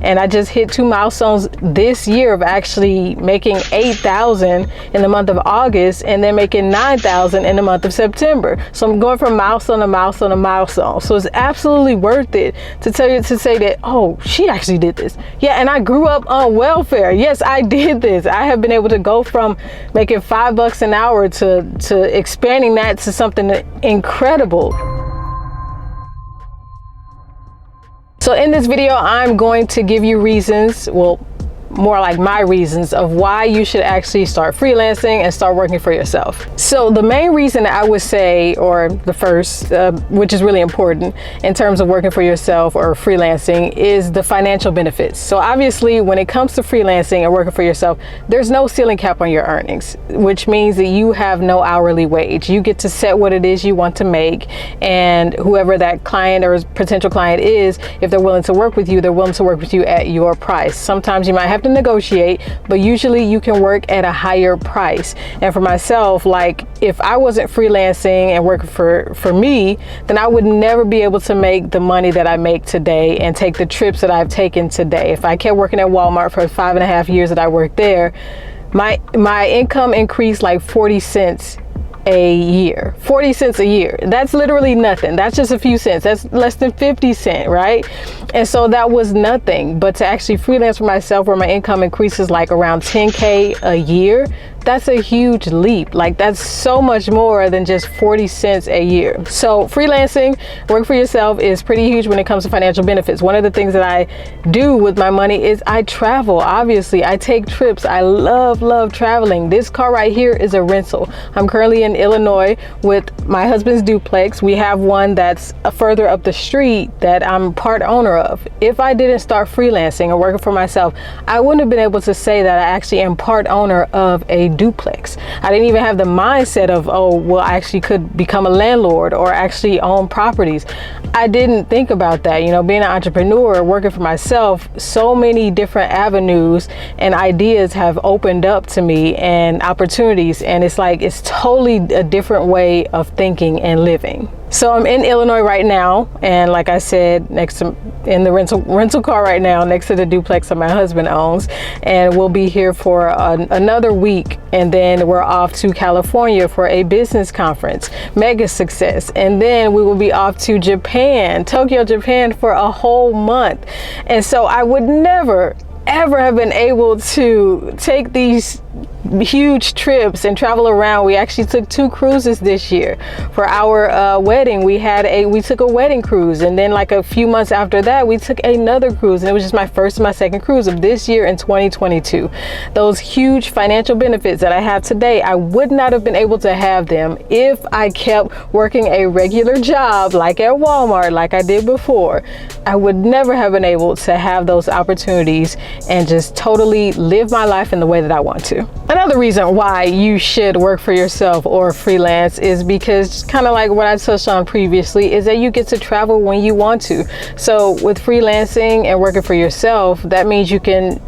And I just hit 2 milestones this year of actually making $8,000 in the month of August and then making $9,000 in the month of September. So I'm going from milestone to milestone to milestone. So it's absolutely worth it to say that, oh, she actually did this. Yeah, and I grew up on welfare. Yes, I did this. I have been able to go from making $5 an hour to expanding that to something incredible. So in this video, I'm going to give you reasons, well, more like my reasons of why you should actually start freelancing and start working for yourself. So the main reason I would say, or the first, which is really important in terms of working for yourself or freelancing, is the financial benefits. So obviously when it comes to freelancing and working for yourself, there's no ceiling cap on your earnings, which means that you have no hourly wage. You get to set what it is you want to make, and whoever that client or potential client is, if they're willing to work with you, they're willing to work with you at your price. Sometimes you might have to negotiate, but usually you can work at a higher price. And for myself, like if I wasn't freelancing and working for me, then I would never be able to make the money that I make today and take the trips that I've taken today. If I kept working at Walmart for 5.5 years that I worked there, my income increased like 40 cents a year. 40 cents a year. That's literally nothing. That's just a few cents. That's less than 50 cents, right? And so that was nothing. But to actually freelance for myself where my income increases like around 10K a year, that's a huge leap. Like that's so much more than just 40 cents a year. So freelancing, work for yourself is pretty huge when it comes to financial benefits. One of the things that I do with my money is I travel. Obviously, I take trips. I love traveling. This car right here is a rental. I'm currently in Illinois with my husband's duplex. We have one that's further up the street that I'm part owner of. If I didn't start freelancing or working for myself, I wouldn't have been able to say that I actually am part owner of a duplex. I didn't even have the mindset of, oh, well, I actually could become a landlord or actually own properties. I didn't think about that. You know, being an entrepreneur, working for myself, so many different avenues and ideas have opened up to me and opportunities. And it's like, it's totally a different way of thinking and living. So I'm in Illinois right now, and like I said, in the rental car right now, next to the duplex that my husband owns, and we'll be here for another week, and then we're off to California for a business conference, Mega Success, and then we will be off to Japan, Tokyo, Japan, for a whole month. And so I would never ever have been able to take these huge trips and travel around. We actually took 2 cruises this year for our wedding. We took a wedding cruise, and then like a few months after that we took another cruise, and it was just my first and my second cruise of this year in 2022. Those huge financial benefits that I have today, I would not have been able to have them if I kept working a regular job like at Walmart, like I did before. I would never have been able to have those opportunities and just totally live my life in the way that I want to. Another reason why you should work for yourself or freelance is because, kind of like what I touched on previously, is that you get to travel when you want to. So with freelancing and working for yourself, that means you can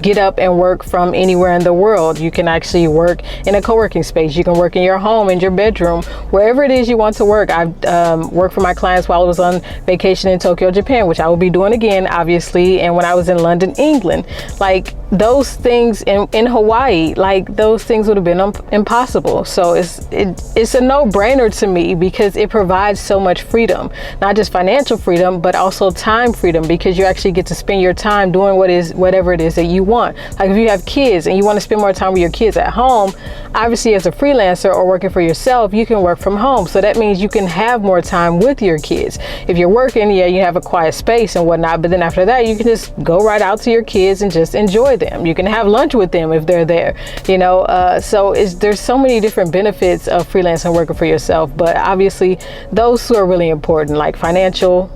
get up and work from anywhere in the world. You can actually work in a co-working space. You can work in your home, in your bedroom, wherever it is you want to work. I've worked for my clients while I was on vacation in Tokyo, Japan, which I will be doing again, obviously, and when I was in London, England. Like those things in Hawaii, like those things would have been impossible. So it's a no-brainer to me because it provides so much freedom, not just financial freedom, but also time freedom, because you actually get to spend your time doing whatever it is that you want. Like if you have kids and you want to spend more time with your kids at home, obviously as a freelancer or working for yourself, you can work from home. So that means you can have more time with your kids. If you're working, yeah, you have a quiet space and whatnot, but then after that, you can just go right out to your kids and just enjoy them. You can have lunch with them if they're there, you know. So there's so many different benefits of freelancing and working for yourself, but obviously those two are really important, like financial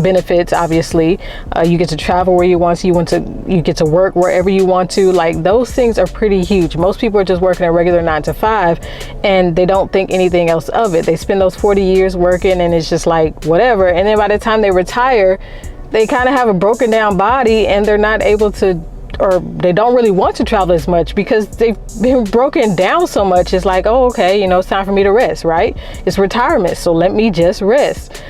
benefits. Obviously, you get to travel where you want to. You get to work wherever you want to. Like those things are pretty huge. Most people are just working a regular 9-to-5 and they don't think anything else of it. They spend those 40 years working and it's just like whatever. And then by the time they retire, they kind of have a broken down body and they're not able to, or they don't really want to travel as much because they've been broken down so much. It's like, oh, okay, you know, it's time for me to rest, right? It's retirement, so let me just rest.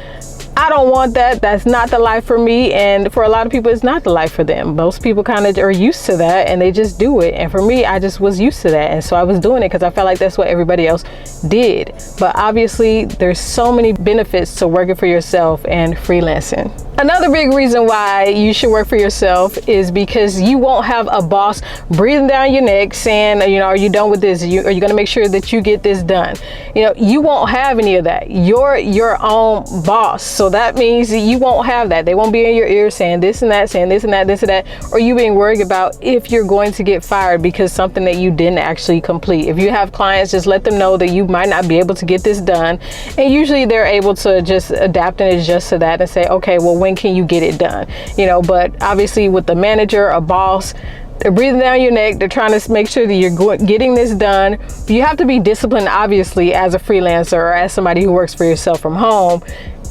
I don't want that. That's not the life for me. And for a lot of people, it's not the life for them. Most people kind of are used to that and they just do it. And for me, I just was used to that. And so I was doing it because I felt like that's what everybody else did. But obviously, there's so many benefits to working for yourself and freelancing. Another big reason why you should work for yourself is because you won't have a boss breathing down your neck saying, you know, are you done with this? Are you going to make sure that you get this done? You know, you won't have any of that. You're your own boss. So that means you won't have that. They won't be in your ear saying this and that, saying this and that, this and that, or you being worried about if you're going to get fired because something that you didn't actually complete. If you have clients, just let them know that you might not be able to get this done. And usually they're able to just adapt and adjust to that and say, okay, well, when can you get it done? You know, but obviously with the manager, a boss, they're breathing down your neck. They're trying to make sure that you're getting this done. You have to be disciplined, obviously, as a freelancer or as somebody who works for yourself from home.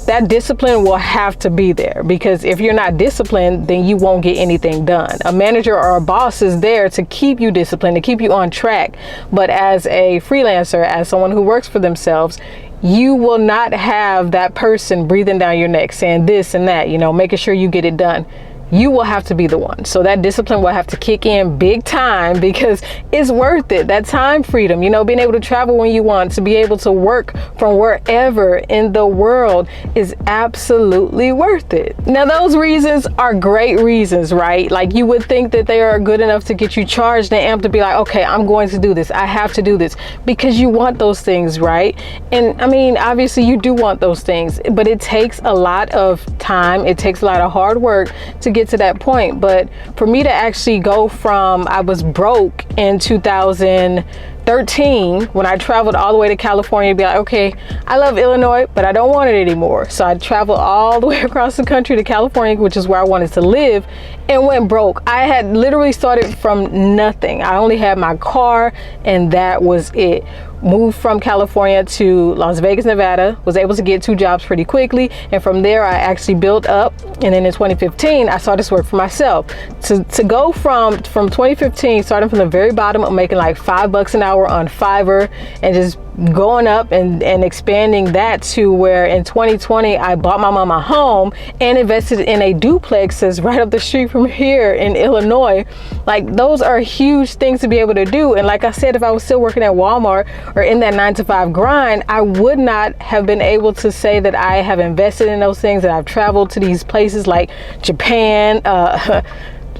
That discipline will have to be there, because if you're not disciplined, then you won't get anything done. A manager or a boss is there to keep you disciplined, to keep you on track. But as a freelancer, as someone who works for themselves, you will not have that person breathing down your neck saying this and that, you know, making sure you get it done. You will have to be the one. So that discipline will have to kick in big time, because it's worth it. That time freedom, you know, being able to travel when you want, to be able to work from wherever in the world is absolutely worth it. Now, those reasons are great reasons, right? Like, you would think that they are good enough to get you charged and amped to be like, okay, I'm going to do this. I have to do this, because you want those things, right? And I mean, obviously you do want those things, but it takes a lot of time. It takes a lot of hard work to get to that point. But for me to actually go from, I was broke in 2013 when I traveled all the way to California, be like, okay, I love Illinois, but I don't want it anymore. So I traveled all the way across the country to California, which is where I wanted to live, and went broke. I had literally started from nothing. I only had my car and that was it. Moved from California to Las Vegas, Nevada, was able to get 2 jobs pretty quickly. And from there, I actually built up. And then in 2015, I started to work for myself. To go from 2015, starting from the very bottom of making like $5 an hour on Fiverr, and just going up and expanding that to where in 2020, I bought my mom a home and invested in a duplex that's right up the street from here in Illinois. Like, those are huge things to be able to do. And like I said, if I was still working at Walmart or in that 9-to-5 grind, I would not have been able to say that I have invested in those things, that I've traveled to these places like Japan,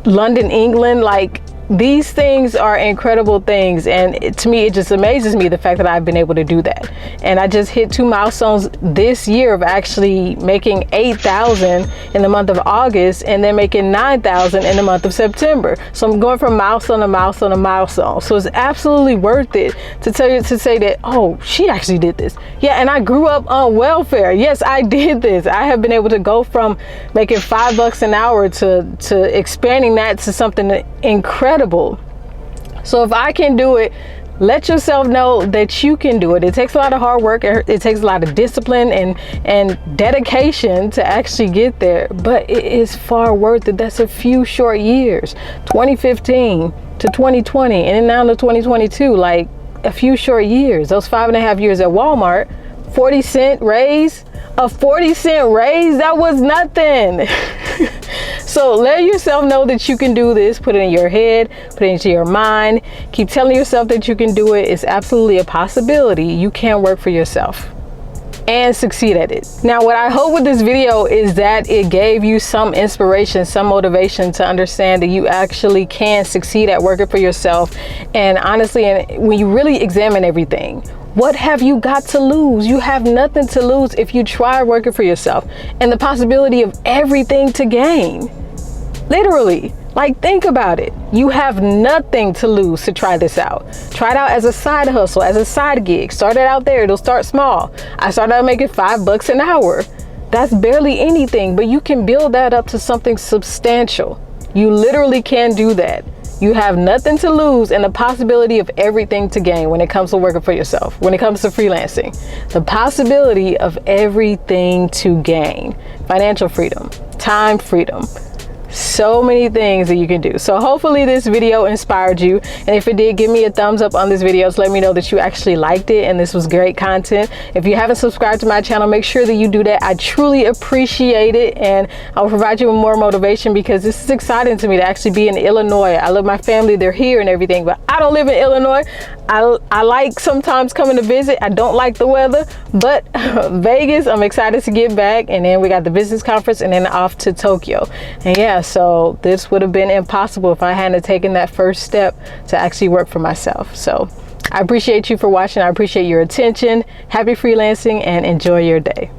London, England. Like, these things are incredible things, and to me, it just amazes me the fact that I've been able to do that. And I just hit 2 milestones this year of actually making $8,000 in the month of August, and then making $9,000 in the month of September. So I'm going from milestone to milestone to milestone. So it's absolutely worth it to say that, oh, she actually did this. Yeah, and I grew up on welfare. Yes, I did this. I have been able to go from making $5 an hour to expanding that to something incredible. So if I can do it, let yourself know that you can do it. It takes a lot of hard work. It takes a lot of discipline and dedication to actually get there, but it is far worth it. That's a few short years, 2015 to 2020, and then now to 2022, like a few short years. Those 5.5 years at Walmart, 40-cent raise, a 40-cent raise, that was nothing. So let yourself know that you can do this. Put it in your head, put it into your mind. Keep telling yourself that you can do it. It's absolutely a possibility. You can work for yourself and succeed at it. Now, what I hope with this video is that it gave you some inspiration, some motivation to understand that you actually can succeed at working for yourself. And honestly, when you really examine everything, what have you got to lose? You have nothing to lose if you try working for yourself, and the possibility of everything to gain. Literally, like, think about it. You have nothing to lose to try this out. Try it out as a side hustle, as a side gig. Start it out there. It'll start small. I started out making $5 an hour. That's barely anything, but you can build that up to something substantial. You literally can do that. You have nothing to lose and the possibility of everything to gain when it comes to working for yourself, when it comes to freelancing. The possibility of everything to gain: financial freedom, time freedom, So many things that you can do. So hopefully this video inspired you, and if it did, give me a thumbs up on this video to let me know that you actually liked it and this was great content. If you haven't subscribed to my channel, make sure that you do that. I truly appreciate it, and I will provide you with more motivation because this is exciting to me to actually be in Illinois. I love my family, they're here and everything, but I don't live in Illinois. I like sometimes coming to visit. I don't like the weather, but Vegas, I'm excited to get back. And then we got the business conference and then off to Tokyo. And yeah, so this would have been impossible if I hadn't taken that first step to actually work for myself. So I appreciate you for watching. I appreciate your attention. Happy freelancing and enjoy your day.